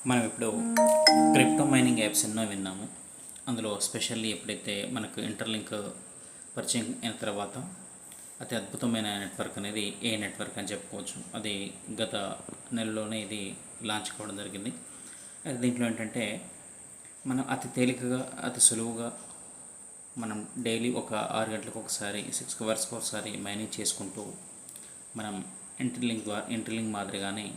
మనం ఇప్పుడు crypto mining apps ఎన్నో విన్నాము. అందులో స్పెషల్లీ ఎప్పుడైతే మనకు ఇంటర్లింక్ పరిచయం అయిన తర్వాత అతి అద్భుతమైన నెట్వర్క్ అనేది ఏ నెట్వర్క్ అని చెప్పుకోవచ్చు. అది గత నెలలోనే ఇది లాంచ్ కావడం జరిగింది. అయితే దీంట్లో ఏంటంటే మనం అతి తేలికగా అతి సులువుగా మనం డైలీ ఒక 6 గంటలకు ఒకసారి 6 అవర్స్కి ఒకసారి మైనింగ్ చేసుకుంటూ మనం ఇంటర్లింక్ మాదిరిగానే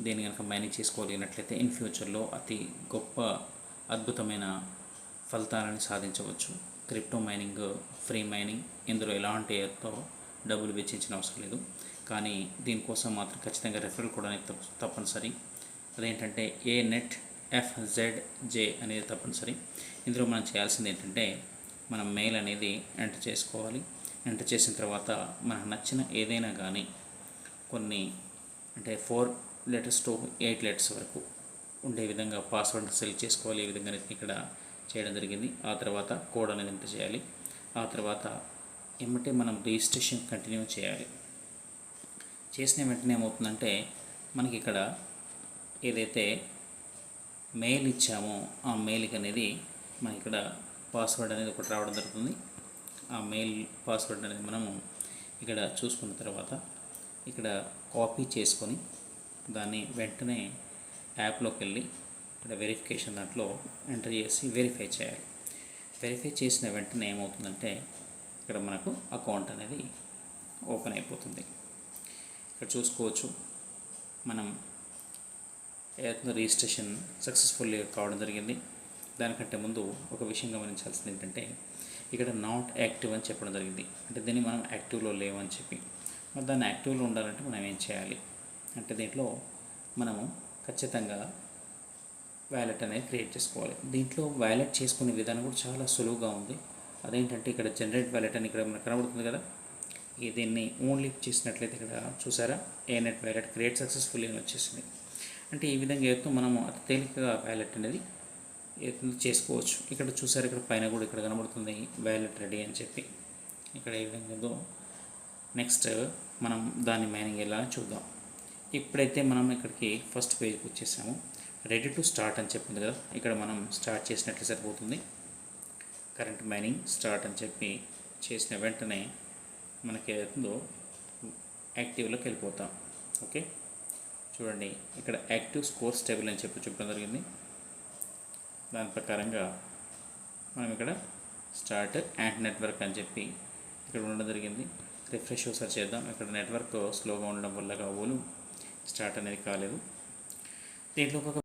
దీన్ని కనుక మైనింగ్ చేసుకోగలిగినట్లయితే ఇన్ ఫ్యూచర్లో అతి గొప్ప అద్భుతమైన ఫలితాలను సాధించవచ్చు. క్రిప్టో మైనింగ్ ఫ్రీ మైనింగ్, ఇందులో ఎలాంటి డబ్బులు వెచ్చించిన అవసరం లేదు. కానీ దీనికోసం మాత్రం ఖచ్చితంగా రెఫరల్ కూడా తప్పనిసరి. అదేంటంటే ANET-FZJ అనేది తప్పనిసరి. ఇందులో మనం చేయాల్సింది ఏంటంటే మనం మెయిల్ అనేది ఎంటర్ చేసుకోవాలి. ఎంటర్ చేసిన తర్వాత మనకు నచ్చిన ఏదైనా కానీ కొన్ని అంటే 4 లెటర్స్ టు 8 లెటర్స్ వరకు ఉండే విధంగా పాస్వర్డ్ సెలెక్ట్ చేసుకోవాలి. ఈ విధంగా ఇక్కడ చేయడం జరిగింది. ఆ తర్వాత కోడ్ అనేది ఎంటర్ చేయాలి. ఆ తర్వాత ఏమంటే మనం రిజిస్ట్రేషన్ కంటిన్యూ చేయాలి. చేసిన వెంటనే ఏమవుతుందంటే మనకి ఇక్కడ ఏదైతే మెయిల్ ఇచ్చామో ఆ మెయిల్కి అనేది మనకి ఇక్కడ పాస్వర్డ్ అనేది ఒకటి రావడం జరుగుతుంది. ఆ మెయిల్ పాస్వర్డ్ అనేది మనము ఇక్కడ చూసుకున్న తర్వాత ఇక్కడ కాపీ చేసుకొని దాన్ని వెంటనే యాప్లోకి వెళ్ళి ఇక్కడ వెరిఫికేషన్ దాంట్లో ఎంటర్ చేసి వెరిఫై చేయాలి. వెరిఫై చేసిన వెంటనే ఏమవుతుందంటే ఇక్కడ మనకు అకౌంట్ అనేది ఓపెన్ అయిపోతుంది. ఇక్కడ చూసుకోవచ్చు మనం రిజిస్ట్రేషన్ సక్సెస్ఫుల్లీ కావడం జరిగింది. దానికంటే ముందు ఒక విషయం గమనించాల్సింది ఏంటంటే ఇక్కడ నాట్ యాక్టివ్ అని చెప్పడం జరిగింది. అంటే దీన్ని మనం యాక్టివ్లో లేవని చెప్పి, మరి దాన్ని యాక్టివ్లో ఉండాలంటే మనం ఏం చేయాలి అంటే దీంట్లో మనము ఖచ్చితంగా వ్యాలెట్ అనేది క్రియేట్ చేసుకోవాలి. దీంట్లో వ్యాలెట్ చేసుకునే విధానం కూడా చాలా సులువుగా ఉంది. అదేంటంటే ఇక్కడ జనరేట్ వ్యాలెట్ అని ఇక్కడ మనకు కనబడుతుంది కదా, దీన్ని ఓన్లీ చేసినట్లయితే ఇక్కడ చూసారా ANET వ్యాలెట్ క్రియేట్ సక్సెస్ఫుల్లీ అని వచ్చేసింది. అంటే ఈ విధంగా అయితే మనము అతి తేలికగా వ్యాలెట్ అనేది చేసుకోవచ్చు. ఇక్కడ చూసారు, ఇక్కడ పైన కూడా ఇక్కడ కనబడుతుంది వ్యాలెట్ రెడీ అని చెప్పి. ఇక్కడ ఏ విధంగా ఉందో నెక్స్ట్ మనం దాన్ని మైనింగ్ ఎలా చూద్దాం. ఇప్పుడైతే మనం ఇక్కడికి ఫస్ట్ పేజ్కి వచ్చేసాము. రెడీ టు స్టార్ట్ అని చెప్పింది కదా, ఇక్కడ మనం స్టార్ట్ చేసినట్లు సరిపోతుంది. కరెంట్ మైనింగ్ స్టార్ట్ అని చెప్పి చేసిన వెంటనే మనకి ఏదో యాక్టివ్లోకి వెళ్ళిపోతాం. ఓకే, చూడండి ఇక్కడ యాక్టివ్ స్కోర్ స్టేబుల్ అని చెప్పి చెప్పడం జరిగింది. దాని ప్రకారంగా మనం ఇక్కడ స్టార్ట్ అండ్ నెట్వర్క్ అని చెప్పి ఇక్కడ ఉండడం జరిగింది. రిఫ్రెష్ ఒకసారి చేద్దాం. ఇక్కడ నెట్వర్క్ స్లోగా ఉండడం వల్ల స్టార్ట్ అనేది కాలేదు. దీంట్లో ఒక